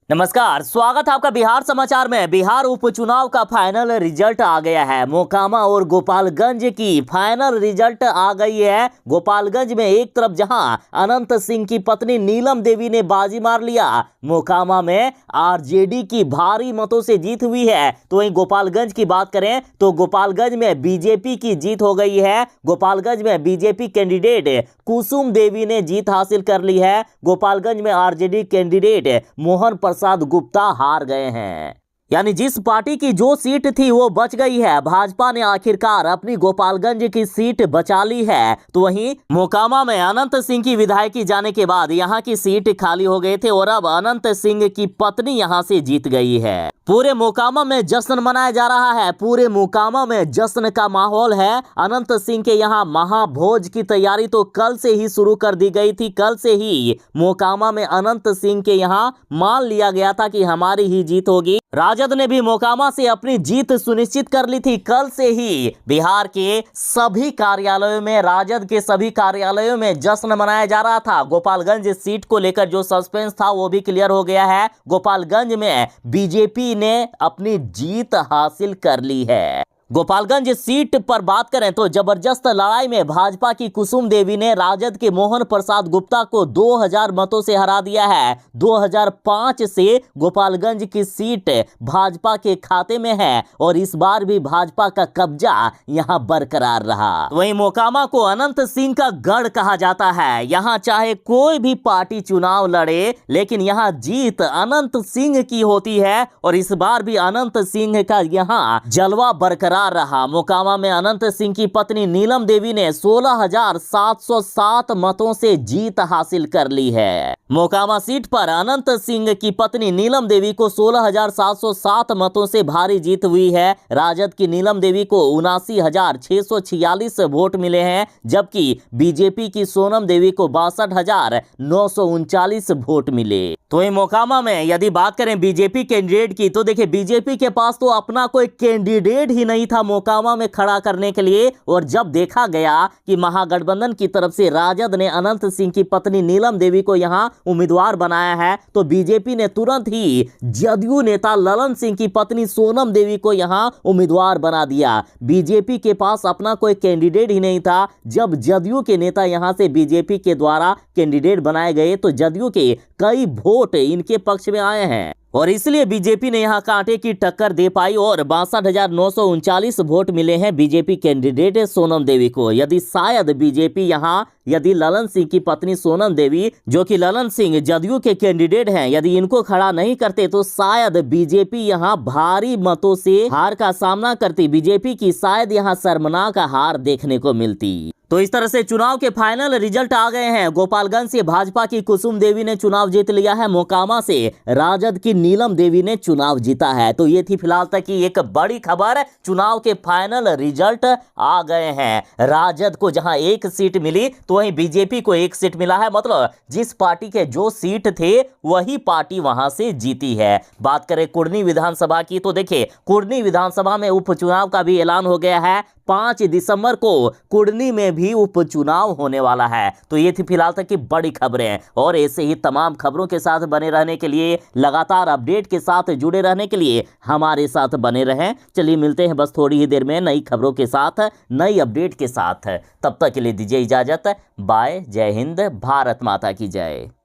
नमस्कार, स्वागत है आपका बिहार समाचार में। बिहार उपचुनाव का फाइनल रिजल्ट आ गया है। मोकामा और गोपालगंज की फाइनल रिजल्ट आ गई है। गोपालगंज में एक तरफ जहां अनंत सिंह की पत्नी नीलम देवी ने बाजी मार लिया, मोकामा में आरजेडी की भारी मतों से जीत हुई है। तो वहीं गोपालगंज की बात करें तो गोपालगंज में बीजेपी की जीत हो गई है। गोपालगंज में बीजेपी कैंडिडेट कुसुम देवी ने जीत हासिल कर ली है। गोपालगंज में आरजेडी कैंडिडेट मोहन प्रसाद गुप्ता हार गए हैं। यानी जिस पार्टी की जो सीट थी वो बच गई है। भाजपा ने आखिरकार अपनी गोपालगंज की सीट बचा ली है। तो वहीं मोकामा में अनंत सिंह की विधायकी जाने के बाद यहां की सीट खाली हो गए थे और अब अनंत सिंह की पत्नी यहां से जीत गई है। पूरे मोकामा में जश्न मनाया जा रहा है। पूरे मोकामा में जश्न का माहौल है। अनंत सिंह के यहाँ महाभोज की तैयारी तो कल से ही शुरू कर दी गई थी। कल से ही मोकामा में अनंत सिंह के यहाँ मान लिया गया था कि हमारी ही जीत होगी। राजद ने भी मोकामा से अपनी जीत सुनिश्चित कर ली थी। कल से ही बिहार के सभी कार्यालयों में, राजद के सभी कार्यालयों में जश्न मनाया जा रहा था। गोपालगंज सीट को लेकर जो सस्पेंस था वो भी क्लियर हो गया है। गोपालगंज में बीजेपी ने अपनी जीत हासिल कर ली है। गोपालगंज सीट पर बात करें तो जबरदस्त लड़ाई में भाजपा की कुसुम देवी ने राजद के मोहन प्रसाद गुप्ता को 2000 मतों से हरा दिया है। 2005 से गोपालगंज की सीट भाजपा के खाते में है और इस बार भी भाजपा का कब्जा यहां बरकरार रहा। वहीं मोकामा को अनंत सिंह का गढ़ कहा जाता है। यहां चाहे कोई भी पार्टी चुनाव लड़े, लेकिन यहां जीत अनंत सिंह की होती है और इस बार भी अनंत सिंह का यहां जलवा बरकरार रहा। मोकामा में अनंत सिंह की पत्नी नीलम देवी ने 16,707 मतों से जीत हासिल कर ली है। मोकामा सीट पर अनंत सिंह की पत्नी नीलम देवी को 16,707 मतों से भारी जीत हुई है। राजद की नीलम देवी को 79,646 वोट मिले हैं, जबकि बीजेपी की सोनम देवी को 62,939 वोट मिले। तो वहीं मोकामा में यदि बात करें बीजेपी कैंडिडेट की तो देखिए, बीजेपी के पास तो अपना कोई कैंडिडेट ही नहीं था मोकामा में खड़ा करने के लिए। और जब देखा गया कि महागठबंधन की तरफ से राजद ने अनंत सिंह की पत्नी नीलम देवी को यहां उम्मीदवार बनाया है, तो बीजेपी ने तुरंत ही जदयू नेता ललन सिंह की पत्नी सोनम देवी को यहां उम्मीदवार बना दिया। बीजेपी के पास अपना कोई कैंडिडेट ही नहीं था। जब जदयू के नेता यहां से बीजेपी के द्वारा कैंडिडेट बनाए गए तो जदयू के कई वोट इनके पक्ष में आए हैं और इसलिए बीजेपी ने यहां कांटे की टक्कर दे पाई और 62,939 वोट मिले हैं बीजेपी कैंडिडेट सोनम देवी को। यदि शायद बीजेपी यहां यदि ललन सिंह की पत्नी सोनम देवी, जो कि ललन सिंह जदयू के कैंडिडेट हैं, यदि इनको खड़ा नहीं करते तो शायद बीजेपी यहां भारी मतों से हार का सामना करती। बीजेपी की शायद यहां शर्मनाक हार देखने को मिलती। तो इस तरह से चुनाव के फाइनल रिजल्ट आ गए हैं। गोपालगंज से भाजपा की कुसुम देवी ने चुनाव जीत लिया है। मोकामा से राजद की नीलम देवी ने चुनाव जीता है। तो ये थी फिलहाल तक की एक बड़ी खबर। चुनाव के फाइनल रिजल्ट आ गए हैं। राजद को जहां एक सीट मिली तो वहीं बीजेपी को एक सीट मिला है। मतलब जिस पार्टी के जो सीट थे वही पार्टी वहां से जीती है। बात करें कुर्नी विधानसभा की तो देखिए, कुर्नी विधानसभा में उपचुनाव का भी ऐलान हो गया है। 5 दिसंबर को कुर्नी में भी उपचुनाव होने वाला है। तो ये थी फिलहाल तक की बड़ी खबरें और ऐसे ही तमाम खबरों के साथ बने रहने के लिए, लगातार अपडेट के साथ जुड़े रहने के लिए हमारे साथ बने रहें। चलिए मिलते हैं बस थोड़ी ही देर में नई खबरों के साथ, नई अपडेट के साथ। तब तक के लिए दीजिए इजाजत। बाय। जय हिंद। भारत माता की जय।